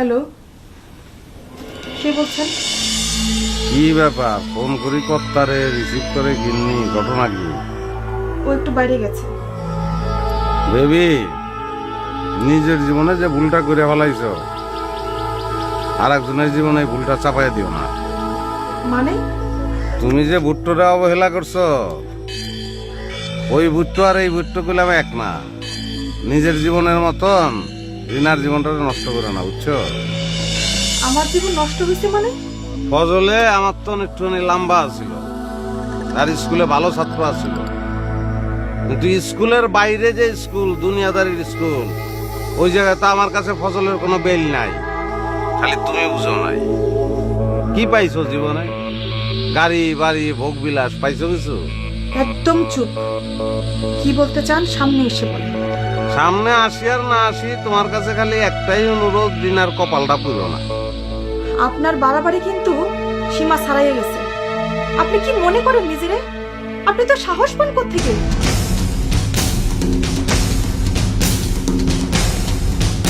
Hello, কে বলছেন? কি ব্যাপার, ফোন করি কর্তারে রিসিভ করে গিন্নি, ঘটনা কি? ও একটু বাইরে গেছে। বেবি, নিজের জীবনে যে ভুলটা করে ফেলাইছ আর একজনের জীবনে এই ভুলটা চাপাই দিও না। মানে? তুমি যে ভুট্টোটা অবহেলা করছো, ওই ভুট্টো আর এই ভুট্টো করলাম এক না। নিজের জীবনের মতন রিনার জীবনটা নষ্ট করে না, বুঝছো? আমার জীবন নষ্ট হয়েছে মানে? ফজলে আমার তো একটুখানি লম্বা ছিল আর স্কুলে ভালো ছাত্র আছিল, কিন্তু স্কুলের বাইরে যে স্কুল, দুনিয়াদারির স্কুল, ওই জায়গায় তো আমার কাছে ফজলের কোনো বেল নাই। খালি তুমি বুঝো নাই। কি পাইছো জীবনে? গাড়ি বাড়ি ভোগ বিলাস পাইছো কিছু? একদম চুপ। কি বলতে চান সামনে এসে বলেন। সামনে আসি আর না আসি, তোমার কাছে খালি একটাই অনুরোধ, দিনার কপালটা পুরো না। আপনার বাড়াবাড়ি কিন্তু সীমা ছাড়াইয়া গেছে। আপনি কি মনে করেন নিজেরে? আপনি তো সাহস পান কোত্থেকে?